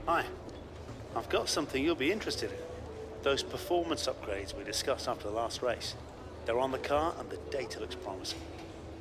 Hi, I've got something you'll be interested in. Those performance upgrades we discussed after the last race. They're on the car and the data looks promising.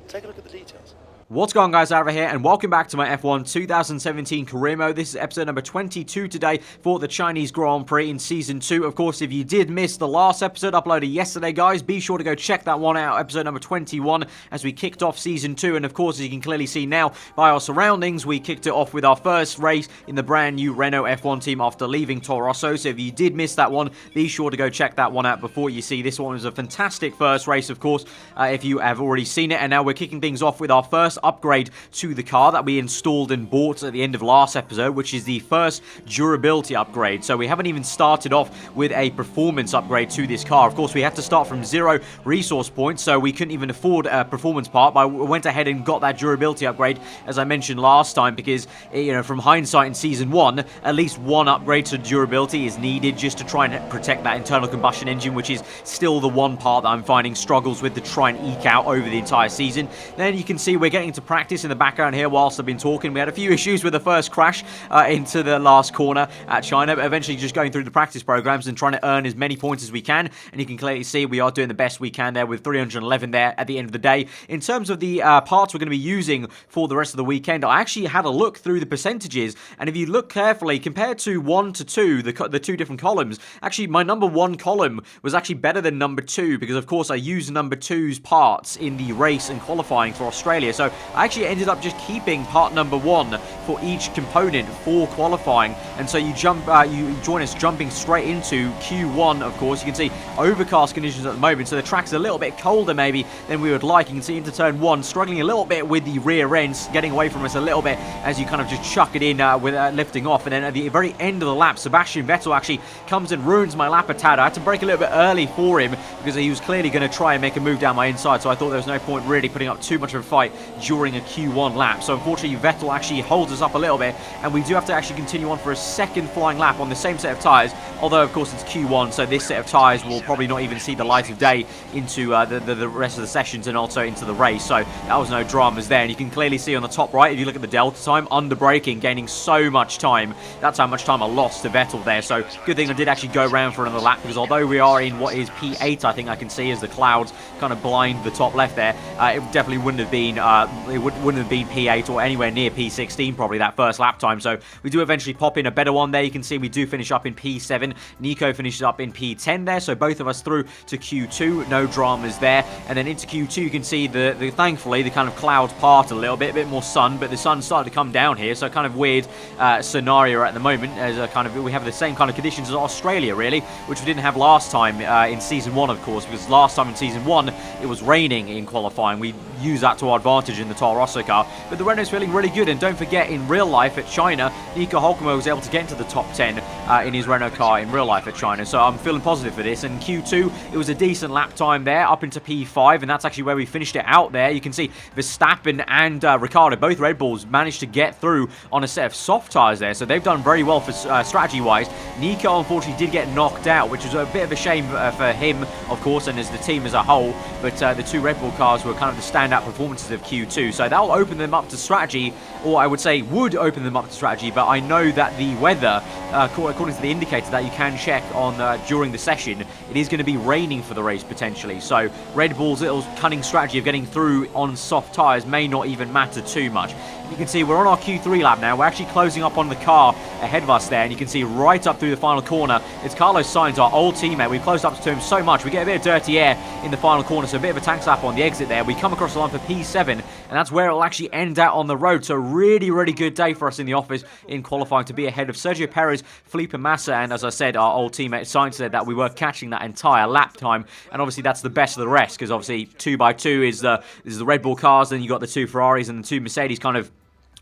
Take a look at the details. What's going on, guys? Aarava here, and welcome back to my F1 2017 career mode. This is episode number 22 today for the Chinese Grand Prix in Season 2. Of course, if you did miss the last episode uploaded yesterday, guys, be sure to go check that one out, episode number 21, as we kicked off Season 2. And of course, as you can clearly see now by our surroundings, we kicked it off with our first race in the brand new Renault F1 team after leaving Toro Rosso. So if you did miss that one, be sure to go check that one out before you see. This one was a fantastic first race, of course, if you have already seen it. And now we're kicking things off with our first upgrade to the car that we installed and bought at the end of last episode, which is the first durability upgrade. So we haven't even started off with a performance upgrade to this car. Of course, we had to start from 0 resource points, so we couldn't even afford a performance part, but I went ahead and got that durability upgrade, as I mentioned last time, because, you know, from hindsight in Season 1, at least one upgrade to durability is needed just to try and protect that internal combustion engine, which is still the one part that I'm finding struggles with to try and eke out over the entire season. Then you can see we're getting into practice in the background here whilst I've been talking. We had a few issues with the first crash into the last corner at China, but eventually just going through the practice programs and trying to earn as many points as we can. And you can clearly see we are doing the best we can there with 311 there at the end of the day. In terms of the parts we're going to be using for the rest of the weekend, I actually had a look through the percentages, and if you look carefully, compared to 1 to 2, the two different columns, actually my number 1 column was actually better than number 2, because of course I used number 2's parts in the race and qualifying for Australia. So I actually ended up just keeping part number 1 for each component for qualifying. And so you join us jumping straight into Q1. Of course, you can see overcast conditions at the moment, so the track's a little bit colder maybe than we would like. You can see into turn 1 struggling a little bit with the rear ends, getting away from us a little bit as you kind of just chuck it in with lifting off. And then at the very end of the lap, Sebastian Vettel actually comes and ruins my lap a tad. I had to brake a little bit early for him because he was clearly going to try and make a move down my inside, so I thought there was no point really putting up too much of a fight during a Q1 lap. So unfortunately Vettel actually holds us up a little bit, and we do have to actually continue on for a second flying lap on the same set of tyres, although of course it's Q1, so this set of tyres will probably not even see the light of day into the rest of the sessions and also into the race. So that was no dramas there, and you can clearly see on the top right, if you look at the delta time, under braking, gaining so much time. That's how much time I lost to Vettel there. So good thing I did actually go around for another lap, because although we are in what is P8, I think I can see as the clouds kind of blind the top left there, it definitely wouldn't have been wouldn't have been P8 or anywhere near P16 probably that first lap time. So we do eventually pop in a better one there. You can see we do finish up in P7. Nico finishes up in P10 there, so both of us through to Q2, no dramas there. And then into Q2 you can see the thankfully the kind of clouds part a little bit, more sun, but the sun started to come down here, so kind of weird scenario at the moment, as a kind of we have the same kind of conditions as Australia really, which we didn't have last time in Season 1, of course, because last time in Season 1 it was raining in qualifying. We used that to our advantage in the Toro Rosso car, but the Renault's feeling really good. And don't forget, in real life at China, Nico Hülkenberg was able to get into the top 10 in his Renault car in real life at China, so I'm feeling positive for this. And Q2, it was a decent lap time there, up into P5, and that's actually where we finished it out there. You can see Verstappen and Ricciardo, both Red Bulls, managed to get through on a set of soft tyres there, so they've done very well for strategy-wise. Nico, unfortunately, did get knocked out, which was a bit of a shame for him, of course, and as the team as a whole, but the two Red Bull cars were kind of the standout performances of Q2, so that'll open them up to strategy, or I would say would open them up to strategy. But I know that the weather, according to the indicator that you can check on during the session, it is going to be raining for the race potentially, so Red Bull's little cunning strategy of getting through on soft tyres may not even matter too much. You can see we're on our Q3 lap now. We're actually closing up on the car ahead of us there, and you can see right up through the final corner, it's Carlos Sainz, our old teammate. We've closed up to him so much. We get a bit of dirty air in the final corner, so a bit of a tank slap on the exit there. We come across the line for P7, and that's where it'll actually end out on the road. So really, really good day for us in the office in qualifying to be ahead of Sergio Perez, Felipe Massa, and as I said, our old teammate Sainz said that we were catching that entire lap time, and obviously that's the best of the rest, because obviously 2x2 is the Red Bull cars, then you got the two Ferraris and the two Mercedes kind of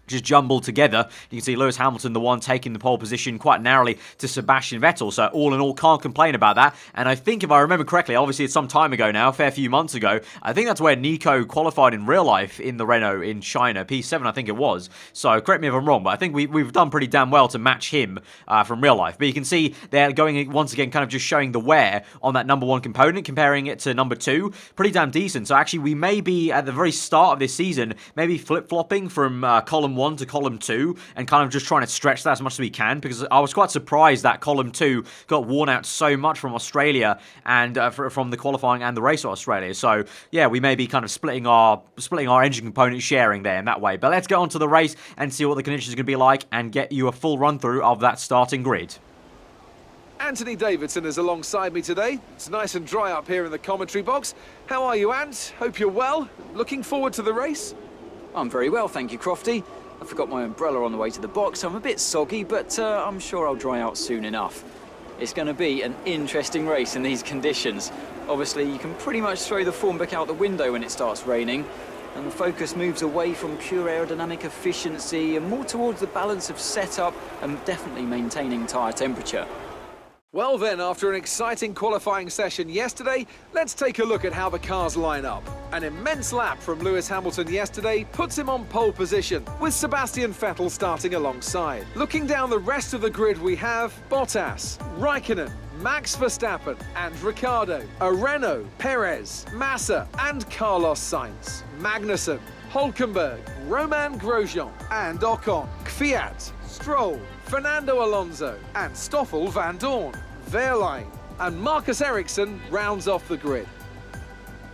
just jumbled together. You can see Lewis Hamilton, the one taking the pole position quite narrowly to Sebastian Vettel. So all in all, can't complain about that. And I think if I remember correctly, obviously it's some time ago now, a fair few months ago, I think that's where Nico qualified in real life in the Renault in China. P7, I think it was. So correct me if I'm wrong, but I think we've done pretty damn well to match him from real life. But you can see they're going, once again, kind of just showing the wear on that number one component, comparing it to number two. Pretty damn decent. So actually, we may be, at the very start of this season, maybe flip-flopping from column 1 to column 2 and kind of just trying to stretch that as much as we can, because I was quite surprised that column 2 got worn out so much from Australia and from the qualifying and the race at Australia. So yeah, we may be kind of splitting our engine component sharing there in that way. But let's get on to the race and see what the conditions are going to be like and get you a full run through of that starting grid. Anthony Davidson is alongside me today. It's nice and dry up here in the commentary box. How are you, Ant? Hope you're well. Looking forward to the race? I'm very well, thank you, Crofty. I forgot my umbrella on the way to the box, so I'm a bit soggy, but I'm sure I'll dry out soon enough. It's going to be an interesting race in these conditions. Obviously, you can pretty much throw the form book out the window when it starts raining, and the focus moves away from pure aerodynamic efficiency and more towards the balance of setup and definitely maintaining tyre temperature. Well then, after an exciting qualifying session yesterday, let's take a look at how the cars line up. An immense lap from Lewis Hamilton yesterday puts him on pole position, with Sebastian Vettel starting alongside. Looking down the rest of the grid, we have Bottas, Raikkonen, Max Verstappen and Ricciardo, Renault, Perez, Massa and Carlos Sainz, Magnussen, Hülkenberg, Romain Grosjean and Ocon, Kvyat, Stroll, Fernando Alonso and Stoffel van Dorn, Wehrlein and Marcus Ericsson rounds off the grid.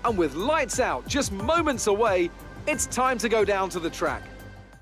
And with lights out just moments away, it's time to go down to the track.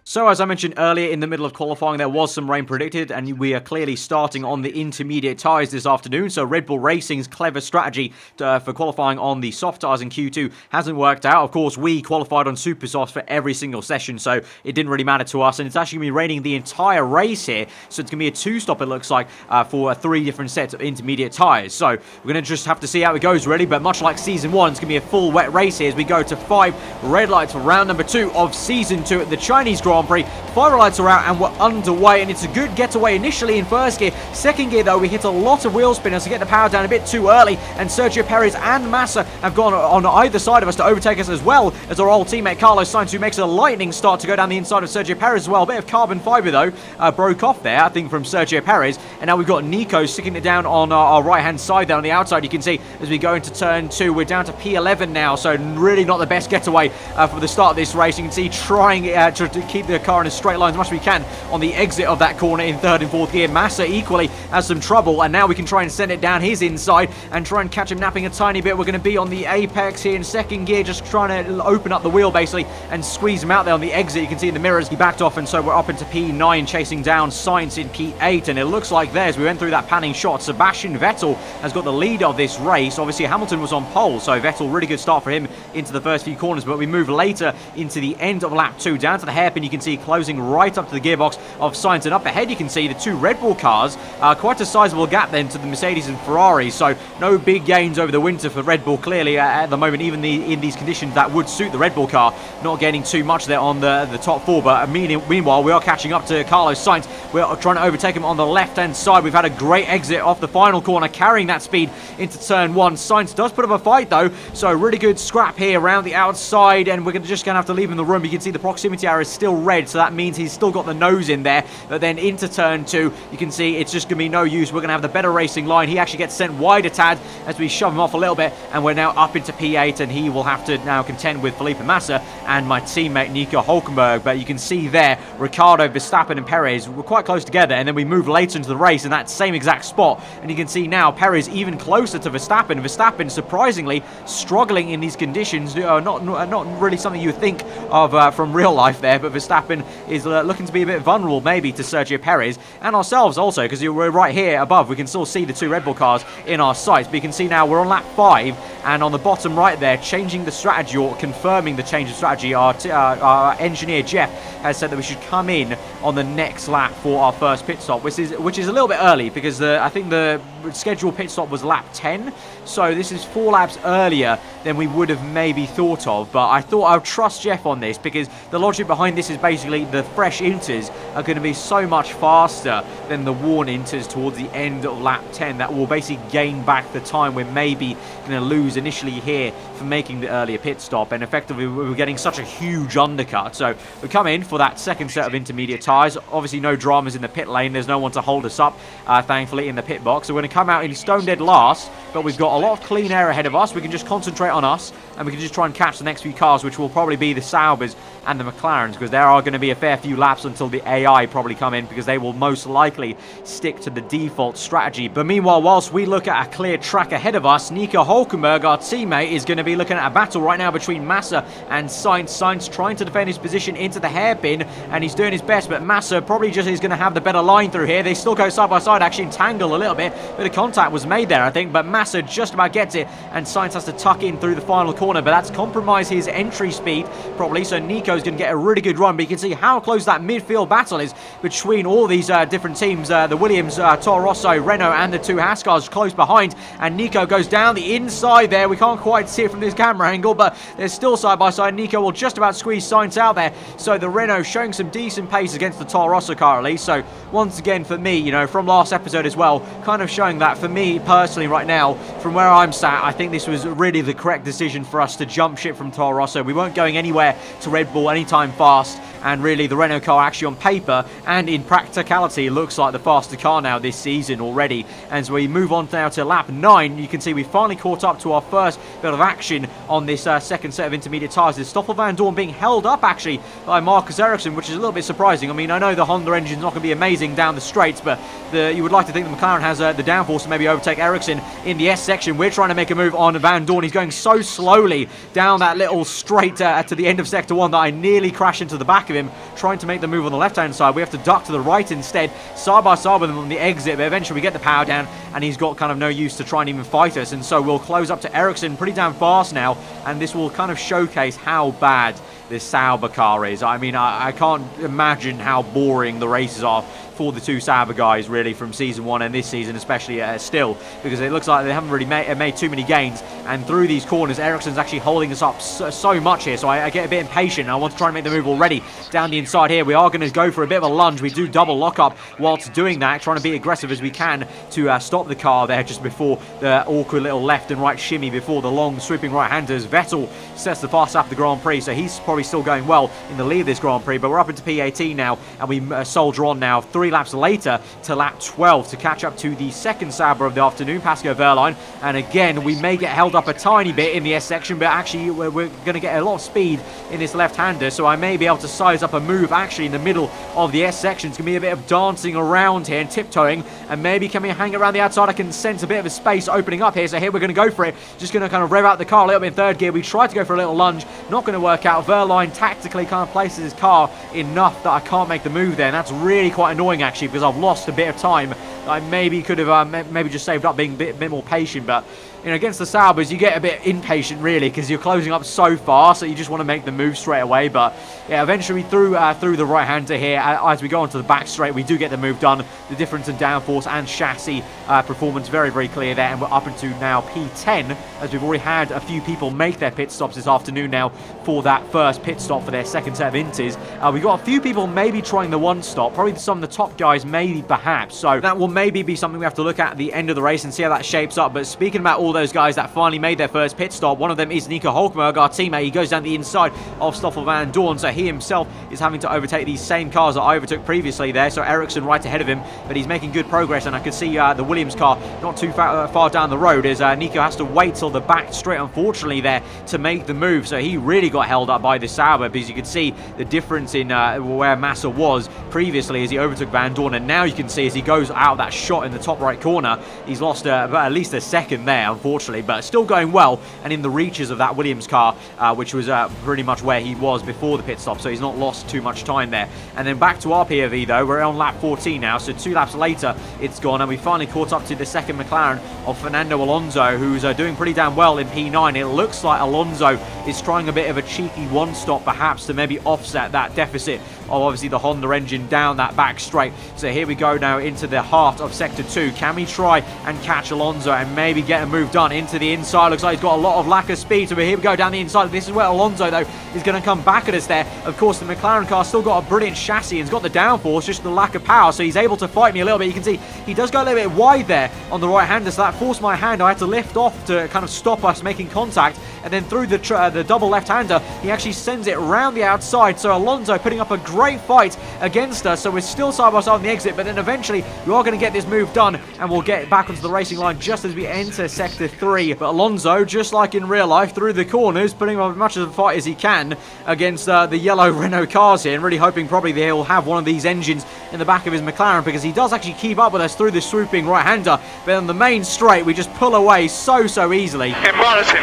So, as I mentioned earlier, in the middle of qualifying, there was some rain predicted, and we are clearly starting on the intermediate tyres this afternoon. So, Red Bull Racing's clever strategy for qualifying on the soft tyres in Q2 hasn't worked out. Of course, we qualified on super softs for every single session, so it didn't really matter to us. And it's actually going to be raining the entire race here, so it's going to be a two-stop, it looks like, for 3 different sets of intermediate tyres. So, we're going to just have to see how it goes, really. But much like Season 1, it's going to be a full wet race here as we go to 5 red lights for round number 2 of Season 2 at the Chinese Grand Prix. 5 lights are out and we're underway, and it's a good getaway initially in first gear. Second gear, though, we hit a lot of wheel spinners to get the power down a bit too early, and Sergio Perez and Massa have gone on either side of us to overtake us, as well as our old teammate Carlos Sainz, who makes a lightning start to go down the inside of Sergio Perez as well. A bit of carbon fibre, though, broke off there, I think, from Sergio Perez, and now we've got Nico sticking it down on our right-hand side there on the outside. You can see as we go into turn 2, we're down to P11 now, so really not the best getaway for the start of this race. You can see trying to keep the car in a straight line as much as we can on the exit of that corner in 3rd and 4th gear. Massa equally has some trouble, and now we can try and send it down his inside and try and catch him napping a tiny bit. We're going to be on the apex here in 2nd gear, just trying to open up the wheel basically and squeeze him out there on the exit. You can see in the mirrors he backed off, and so we're up into P9 chasing down Sainz in P8, and it looks like there, as we went through that panning shot, Sebastian Vettel has got the lead of this race. Obviously Hamilton was on pole, so Vettel, really good start for him into the first few corners, but we move later into the end of lap 2 down to the hairpin. You can see closing right up to the gearbox of Sainz, and up ahead you can see the 2 Red Bull cars. Quite a sizable gap then to the Mercedes and Ferrari, so no big gains over the winter for Red Bull clearly at the moment. Even in these conditions that would suit the Red Bull car, not gaining too much there on the top 4, but meanwhile we are catching up to Carlos Sainz. We're trying to overtake him on the left hand side. We've had a great exit off the final corner, carrying that speed into turn 1. Sainz does put up a fight though, so really good scrap here around the outside, and we're just going to have to leave him the room. You can see the proximity arrow is still red, so that means he's still got the nose in there. But then into turn 2, you can see it's just going to be no use. We're going to have the better racing line. He actually gets sent wide a tad as we shove him off a little bit, and we're now up into P8, and he will have to now contend with Felipe Massa and my teammate Nico Hülkenberg. But you can see there, Ricciardo, Verstappen and Perez were quite close together, and then we move later into the race in that same exact spot, and you can see now Perez even closer to Verstappen. Verstappen surprisingly struggling in these conditions, not really something you would think of from real life there, but Verstappen is looking to be a bit vulnerable maybe to Sergio Perez and ourselves also, because we're right here above. We can still see the 2 Red Bull cars in our sights, but you can see now we're on lap 5, and on the bottom right there, changing the strategy or confirming the change of strategy, our engineer Jeff has said that we should come in on the next lap for our first pit stop, which is a little bit early, because I think the scheduled pit stop was lap 10, so this is 4 laps earlier than we would have maybe thought of. But I thought I would trust Jeff on this, because the logic behind this is basically the fresh inters are going to be so much faster than the worn inters towards the end of lap 10. That will basically gain back the time we're maybe going to lose initially here for making the earlier pit stop, and effectively we're getting such a huge undercut. So we come in for that second set of intermediate tyres. Obviously no dramas in the pit lane, there's no one to hold us up thankfully in the pit box, so we're going to come out in stone dead last, but we've got a lot of clean air ahead of us. We can just concentrate on us, and we can just try and catch the next few cars, which will probably be the Saubers and the McLarens, because there are going to be a fair few laps until the AI probably come in, because they will most likely stick to the default strategy. But meanwhile, whilst we look at a clear track ahead of us, Nico Hülkenberg, our teammate, is going to be looking at a battle right now between Massa and Sainz. Sainz trying to defend his position into the hairpin, and he's doing his best, but Massa probably just is going to have the better line through here. They still go side by side, actually entangle a little bit. Bit of contact was made there, I think, but Massa just about gets it, and Sainz has to tuck in through the final corner, but that's compromised his entry speed probably, so Nico's going to get a really good run. But you can see how close that midfield battle is between all these different teams, the Williams, Toro Rosso, Renault, and the two Haas cars close behind, and Nico goes down the inside there. We can't quite see it from this camera angle, but they're still side by side. Nico will just about squeeze Sainz out there, so the Renault showing some decent pace against the Toro Rosso car at least. So once again, for me, you know, from last episode as well, kind of showing that for me personally right now, from where I'm sat, I think this was really the correct decision for us to jump ship from Toro Rosso. We weren't going anywhere to Red Bull anytime fast, and really the Renault car actually on paper and in practicality looks like the faster car now this season already. And as we move on now to lap 9, you can see we finally caught up to our first bit of action on this second set of intermediate tyres. There's Stoffel Van Dorn being held up actually by Marcus Ericsson, which is a little bit surprising. I mean, I know the Honda engine's not going to be amazing down the straights, but you would like to think the McLaren has the downforce to maybe overtake Ericsson in the S section. We're trying to make a move on Van Dorn. He's going so slowly down that little straight to the end of sector 1 that I nearly crashed into the back of him trying to make the move on the left-hand side. We have to duck to the right instead, side by side with him on the exit, but eventually we get the power down, and he's got kind of no use to try and even fight us, and so we'll close up to Ericsson pretty damn fast now, and this will kind of showcase how bad this Sauber car is. I mean, I can't imagine how boring the races are for the two Sauber guys, really, from season 1 and this season especially still, because it looks like they haven't really made too many gains, and through these corners Ericsson's actually holding us up so much here, so I get a bit impatient. I want to try and make the move already down the inside here. We are going to go for a bit of a lunge. We do double lock up whilst doing that, trying to be aggressive as we can to stop the car there just before the awkward little left and right shimmy before the long sweeping right-handers. Vettel sets the fast lap of the Grand Prix, so he's probably still going well in the lead of this Grand Prix, but we're up into P18 now, and we soldier on now 3 laps later to lap 12 to catch up to the second Sauber of the afternoon, Pascal Wehrlein. And again, we may get held up a tiny bit in the S section, but actually we're going to get a lot of speed in this left-hander, so I may be able to size up a move actually in the middle of the S section. It's going to be a bit of dancing around here and tiptoeing, and maybe can we hang around the outside? I can sense a bit of a space opening up here, so here we're going to go for it. Just going to kind of rev out the car a little bit in third gear. We try to go for a little lunge, not going to work out. Wehrlein tactically kind of places his car enough that I can't make the move there, and that's really quite annoying actually, because I've lost a bit of time. I maybe could have maybe just saved up being a bit more patient, but you know, against the Saubers you get a bit impatient really, because you're closing up so fast that you just want to make the move straight away. But yeah, eventually through the right hander here, as we go onto the back straight, we do get the move done. The difference in downforce and chassis performance very clear there, and we're up into now P10, as we've already had a few people make their pit stops this afternoon now for that first pit stop for their second set of inters. We've got a few people maybe trying the one stop, probably some of the top guys maybe perhaps, so that will maybe be something we have to look at the end of the race and see how that shapes up. But speaking about all those guys that finally made their first pit stop, one of them is Nico Hülkenberg, our teammate. He goes down the inside of Stoffel Van Dorn, so he himself is having to overtake these same cars that I overtook previously there, so Ericsson right ahead of him, but he's making good progress, and I can see the Williams car not too far down the road, as Nico has to wait till the back straight unfortunately there to make the move, so he really got held up by the Sauber, because you can see the difference in where Massa was previously as he overtook Van Dorn, and now you can see as he goes out of that shot in the top right corner, he's lost at least a second there unfortunately, but still going well and in the reaches of that Williams car, which was pretty much where he was before the pit stop, so he's not lost too much time there. And then back to our POV though, we're on lap 14 now, so 2 laps later it's gone, and we finally caught up to the second McLaren of Fernando Alonso, who's doing pretty damn well in P9. It looks like Alonso is trying a bit of a cheeky one stop perhaps to maybe offset that deficit of obviously the Honda engine down that back straight. So here we go now into the heart of sector 2. Can we try and catch Alonso and maybe get a move done into the inside? Looks like he's got a lot of lack of speed, so here we go down the inside. This is where Alonso though is going to come back at us there. Of course the McLaren car still got a brilliant chassis and it's got the downforce, just the lack of power, so he's able to fight me a little bit. You can see he does go a little bit wide there on the right hander, so that forced my hand. I had to lift off to kind of stop us making contact, and then through the double left hander he actually sends it round the outside, so Alonso putting up a great fight against us. So we're still side by side on the exit, but then eventually we are going to get this move done, and we'll get back onto the racing line just as we enter Sector 3. But Alonso, just like in real life, through the corners, putting up as much of a fight as he can against the yellow Renault cars here, and really hoping probably that he'll have one of these engines in the back of his McLaren, because he does actually keep up with us through the swooping right-hander. But on the main straight, we just pull away so easily. Embarrassing.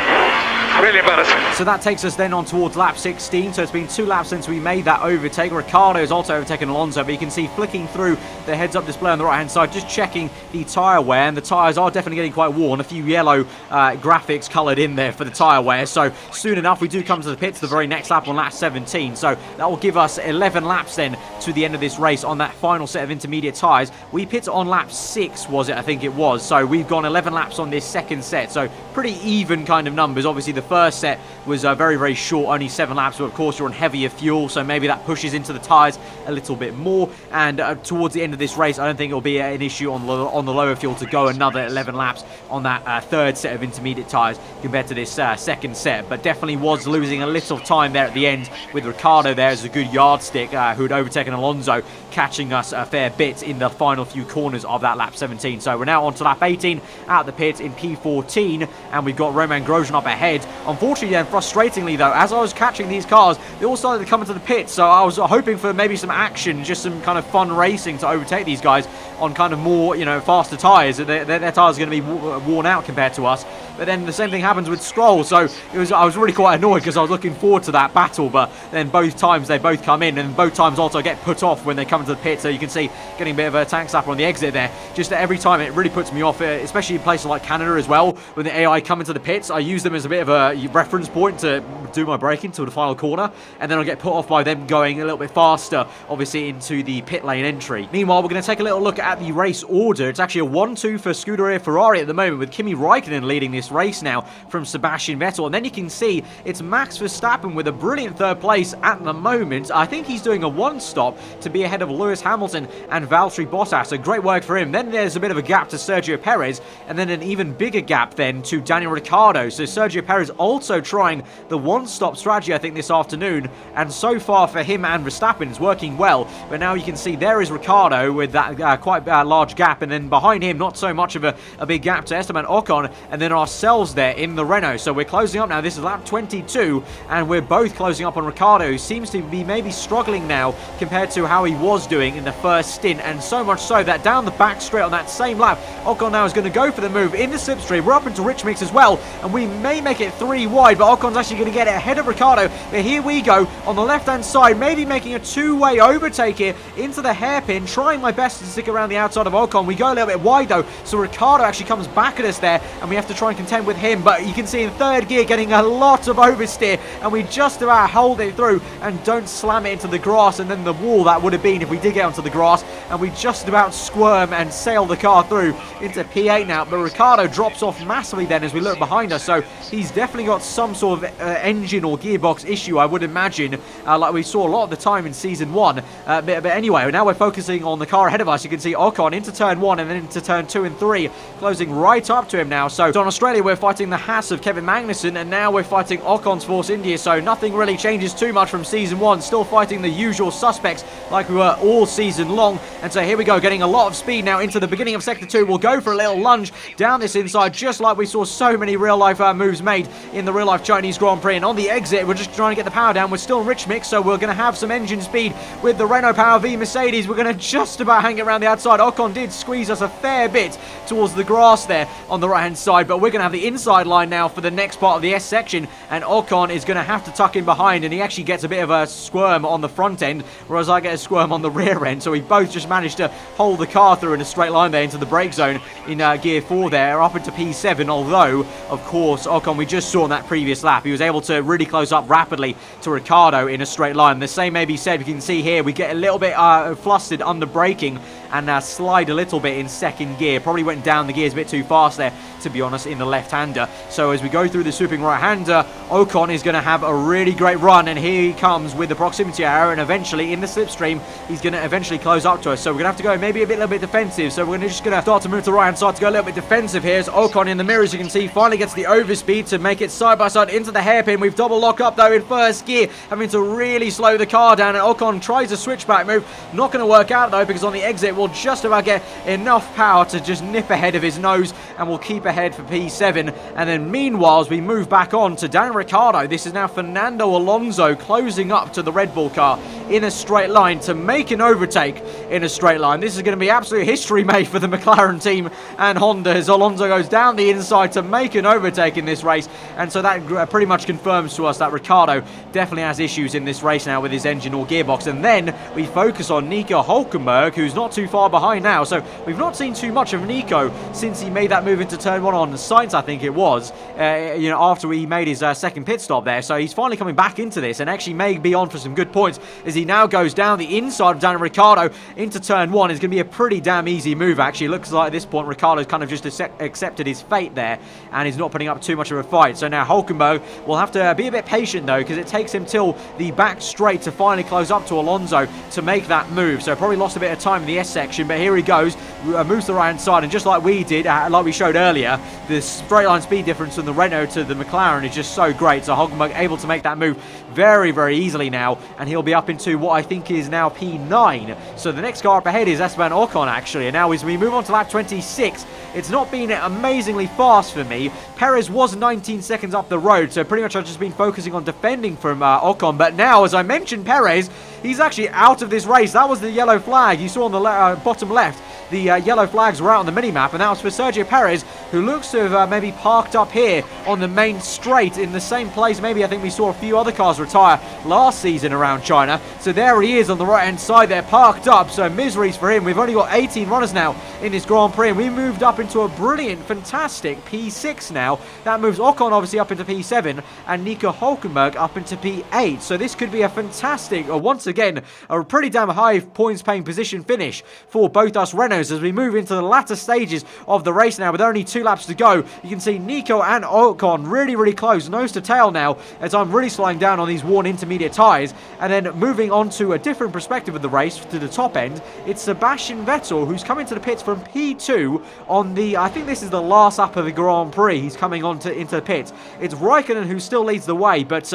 Really embarrassing. So that takes us then on towards lap 16. So it's been 2 laps since we made that overtake. Ricciardo has also overtaken Alonso, but you can see flicking through the heads-up display on the right-hand side, just checking the tyre wear, and the tyres are definitely getting quite worn. A few yellow graphics coloured in there for the tyre wear. So soon enough, we do come to the pits the very next lap on lap 17. So that will give us 11 laps then to the end of this race on that final set of intermediate tyres. We pit on lap 6, was it? I think it was. So we've gone 11 laps on this second set. So pretty even kind of numbers. Obviously, the first set was very short, only 7 laps, but of course you're on heavier fuel, so maybe that pushes into the tyres a little bit more. And towards the end of this race, I don't think it'll be an issue on the lower fuel to go another 11 laps on that third set of intermediate tyres compared to this second set. But definitely was losing a little time there at the end, with Ricciardo there as a good yardstick who had overtaken Alonso, catching us a fair bit in the final few corners of that lap 17. So we're now on to lap 18 out the pit in P14, and we've got Romain Grosjean up ahead. Unfortunately and frustratingly though, as I was catching these cars, they all started to come into the pit, so I was hoping for maybe some action, just some kind of fun racing to overtake these guys on kind of more, faster tyres. Their tyres are going to be worn out compared to us. But then the same thing happens with Stroll, so I was really quite annoyed because I was looking forward to that battle, but then both times they both come in, and both times also get put off when they come into the pit. So you can see getting a bit of a tank slapper on the exit there. Just every time it really puts me off, especially in places like Canada as well, when the AI come into the pits. I use them as a bit of a reference point to do my braking to the final corner, and then I'll get put off by them going a little bit faster, obviously, into the pit lane entry. Meanwhile, we're going to take a little look at the race order. It's actually a 1-2 for Scuderia Ferrari at the moment, with Kimi Raikkonen leading this race now from Sebastian Vettel. And then you can see it's Max Verstappen with a brilliant third place at the moment. I think he's doing a 1-stop to be ahead of Lewis Hamilton and Valtteri Bottas, so great work for him. Then there's a bit of a gap to Sergio Perez, and then an even bigger gap then to Daniel Ricciardo. So Sergio Perez also trying the 1-stop strategy, I think, this afternoon, and so far for him and Verstappen it's working well. But now you can see there is Ricciardo with that quite large gap, and then behind him not so much of a big gap to Esteban Ocon, and then ourselves there in the Renault. So we're closing up now. This is lap 22, and we're both closing up on Ricciardo, who seems to be maybe struggling now compared to how he was doing in the first stint, and so much so that down the back straight on that same lap, Ocon now is going to go for the move in the slipstream. We're up into rich mix as well, and we may make it 3 wide, but Ocon's actually going to get it ahead of Ricciardo. But here we go on the left-hand side, maybe making a 2-way overtake here into the hairpin, trying my best to stick around the outside of Ocon. We go a little bit wide though, so Ricciardo actually comes back at us there, and we have to try and contend with him. But you can see in third gear getting a lot of oversteer, and we just about hold it through and don't slam it into the grass and then the wall that would have been if we did get onto the grass, and we just about squirm and sail the car through into P8 now. But Ricciardo drops off massively then as we look behind us, so he's definitely got some sort of engine or gearbox issue, I would imagine, like we saw a lot of the time in season 1. But anyway, now we're focusing on the car ahead of us. You can see Ocon into turn 1 and then into turn 2 and 3, closing right up to him now. So on Australia we're fighting the Haas of Kevin Magnussen, and now we're fighting Ocon's Force India, so nothing really changes too much from season 1. Still fighting the usual suspects like we were all season long. And so here we go, getting a lot of speed now into the beginning of sector 2. We'll go for a little lunge down this inside, just like we saw so many real life moves made in the real life Chinese Grand Prix. And on the exit we're just trying to get the power down. We're still in rich mix, so we're going to have some engine speed with the Renault Power V Mercedes. We're going to just about hang it around the outside. Ocon did squeeze us a fair bit towards the grass there on the right hand side, but we're going to have the inside line now for the next part of the S section, and Ocon is going to have to tuck in behind, and he actually gets a bit of a squirm on the front end, whereas I get a squirm on the rear end. So we both just managed to hold the car through in a straight line there into the brake zone in gear 4 there, up into P7, although of course Ocon, we just saw in that previous lap, he was able to really close up rapidly to Ricciardo in a straight line. The same may be said, you can see here we get a little bit flustered under braking and slide a little bit in second gear. Probably went down the gears a bit too fast there, to be honest, in the left-hander. So as we go through the swooping right-hander, Ocon is going to have a really great run, and here he comes with the proximity error, and eventually in the slipstream he's going to eventually close up to us. So we're going to have to go maybe a little bit defensive. So we're just going to start to move to the right-hand side to go a little bit defensive here. As Ocon in the mirrors, you can see, finally gets the overspeed to make it side-by-side into the hairpin. We've double lock up though in first gear, having to really slow the car down, and Ocon tries a switchback move. Not going to work out though, because on the exit will just about get enough power to just nip ahead of his nose, and will keep ahead for P7. And then meanwhile, as we move back on to Daniel Ricciardo, this is now Fernando Alonso closing up to the Red Bull car in a straight line to make an overtake in a straight line. This is going to be absolute history made for the McLaren team and Honda, as Alonso goes down the inside to make an overtake in this race. And so that pretty much confirms to us that Ricciardo definitely has issues in this race now with his engine or gearbox. And then we focus on Nico Hülkenberg, who's not too far behind now. So we've not seen too much of Nico since he made that move into turn 1 on the Sainz, I think it was, after he made his second pit stop there. So he's finally coming back into this and actually may be on for some good points as he now goes down the inside of Daniel Ricciardo into turn 1. It's going to be a pretty damn easy move, actually. It looks like at this point Ricciardo's kind of just accepted his fate there, and he's not putting up too much of a fight. So now Hülkenberg will have to be a bit patient though, because it takes him till the back straight to finally close up to Alonso to make that move. So probably lost a bit of time in the S section, but here he goes, moves to the right hand side, and just like we did, like we showed earlier, the straight line speed difference from the Renault to the McLaren is just so great. So Hülkenberg able to make that move very, very easily now, and he'll be up into what I think is now P9. So the next car up ahead is Esteban Ocon, actually. And now as we move on to lap 26, it's not been amazingly fast for me. Perez was 19 seconds up the road, so pretty much I've just been focusing on defending from Ocon. But now, as I mentioned, Perez, he's actually out of this race. That was the yellow flag you saw on the bottom left. The yellow flags were out on the mini-map, and that was for Sergio Perez, who looks to have maybe parked up here on the main straight in the same place maybe I think we saw a few other cars retire last season around China. So there he is on the right-hand side there, parked up, so miseries for him. We've only got 18 runners now in this Grand Prix, and we moved up into a brilliant, fantastic P6 now. That moves Ocon obviously up into P7, and Nico Hülkenberg up into P8. So this could be a fantastic, once again, a pretty damn high points-paying position finish for both us Renaults as we move into the latter stages of the race now with only 2 laps to go. You can see Nico and Ocon really, really close, nose to tail now, as I'm really slowing down on these worn intermediate tyres. And then moving on to a different perspective of the race to the top end, it's Sebastian Vettel, who's coming to the pits from P2 on the, I think this is the last lap of the Grand Prix. He's coming on into the pits. It's Raikkonen who still leads the way, but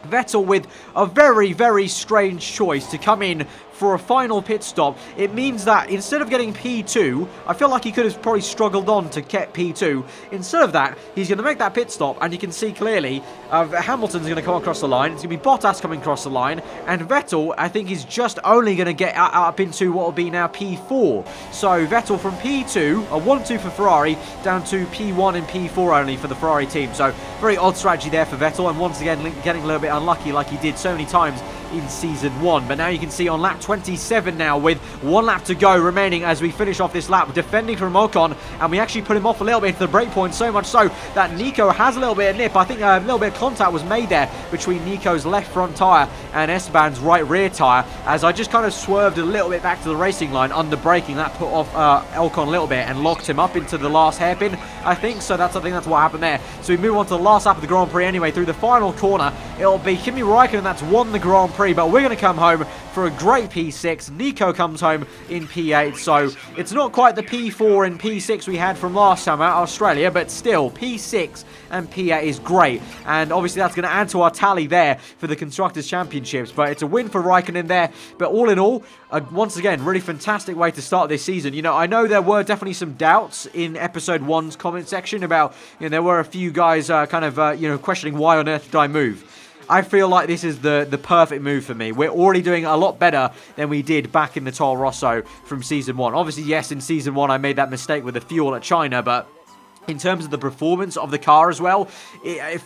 Vettel with a very, very strange choice to come in for a final pit stop. It means that instead of getting P2, I feel like he could have probably struggled on to get P2. Instead of that, he's going to make that pit stop, and you can see clearly Hamilton's going to come across the line. It's going to be Bottas coming across the line, and Vettel, I think, is just only going to get up into what will be now P4. So Vettel from P2, a 1-2 for Ferrari, down to P1 and P4 only for the Ferrari team. So very odd strategy there for Vettel, and once again getting a little bit unlucky like he did so many times in Season 1. But now you can see on lap 27 now with 1 lap to go remaining as we finish off this lap, defending from Ocon, and we actually put him off a little bit into the break point, so much so that Nico has a little bit of nip. I think a little bit of contact was made there between Nico's left front tyre and Esteban's right rear tyre, as I just kind of swerved a little bit back to the racing line under braking. That put off Ocon a little bit and locked him up into the last hairpin, I think. So I think that's what happened there. So we move on to the last lap of the Grand Prix anyway. Through the final corner, it'll be Kimi Raikkonen that's won the Grand Prix, but we're going to come home for a great P6. Nico comes home in P8, so it's not quite the P4 and P6 we had from last time out Australia, but still P6 and P8 is great, and obviously that's going to add to our tally there for the Constructors' Championships. But it's a win for Raikkonen there. But all in all, once again, really fantastic way to start this season. You know, I know there were definitely some doubts in episode 1's comment section about, there were a few guys questioning why on earth did I move. I feel like this is the perfect move for me. We're already doing a lot better than we did back in the Toro Rosso from Season 1. Obviously, yes, in Season 1 I made that mistake with the fuel at China, but in terms of the performance of the car as well,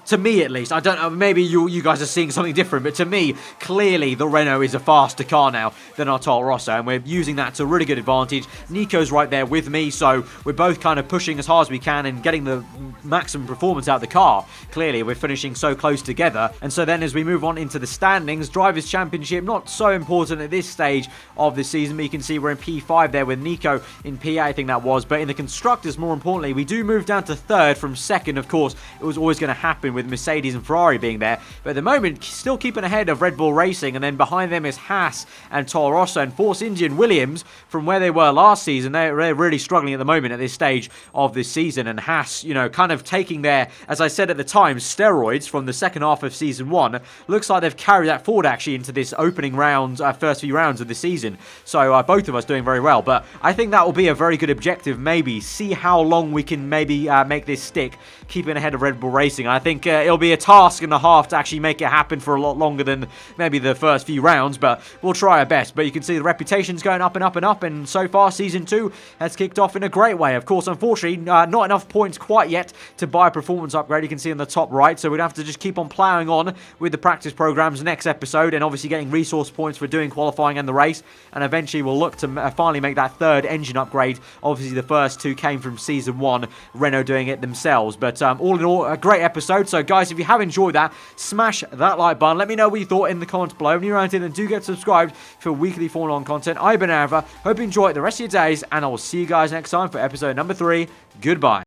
to me at least, I don't know, maybe you guys are seeing something different, but to me, clearly the Renault is a faster car now than our Toro Rosso, and we're using that to really good advantage. Nico's right there with me, so we're both kind of pushing as hard as we can and getting the maximum performance out of the car. Clearly, we're finishing so close together. And so then as we move on into the standings, Drivers' Championship, not so important at this stage of the season, but you can see we're in P5 there with Nico in P8, I think that was. But in the Constructors, more importantly, we do move down to third from second. Of course, it was always going to happen with Mercedes and Ferrari being there. But at the moment, still keeping ahead of Red Bull Racing. And then behind them is Haas and Toro Rosso and Force India and Williams from where they were last season. They're really struggling at the moment at this stage of this season. And Haas, you know, kind of taking their, as I said at the time, steroids from the second half of season 1. Looks like they've carried that forward actually into this opening round, first few rounds of the season. So both of us doing very well. But I think that will be a very good objective, maybe. See how long we can maybe make this stick, keeping ahead of Red Bull Racing. I think it'll be a task and a half to actually make it happen for a lot longer than maybe the first few rounds, but we'll try our best. But you can see the reputation's going up and up and up, and so far season 2 has kicked off in a great way. Of course, unfortunately, not enough points quite yet to buy a performance upgrade. You can see on the top right, so we'd have to just keep on ploughing on with the practice programs next episode, and obviously getting resource points for doing qualifying and the race, and eventually we'll look to finally make that third engine upgrade. Obviously the first 2 came from season 1, Renault doing it themselves. But all in all, a great episode. So guys, if you have enjoyed that, smash that like button. Let me know what you thought in the comments below. If you're around here, then do get subscribed for weekly Formula 1 content. I've been aarava. Hope you enjoy it the rest of your days, and I will see you guys next time for episode number 3. Goodbye.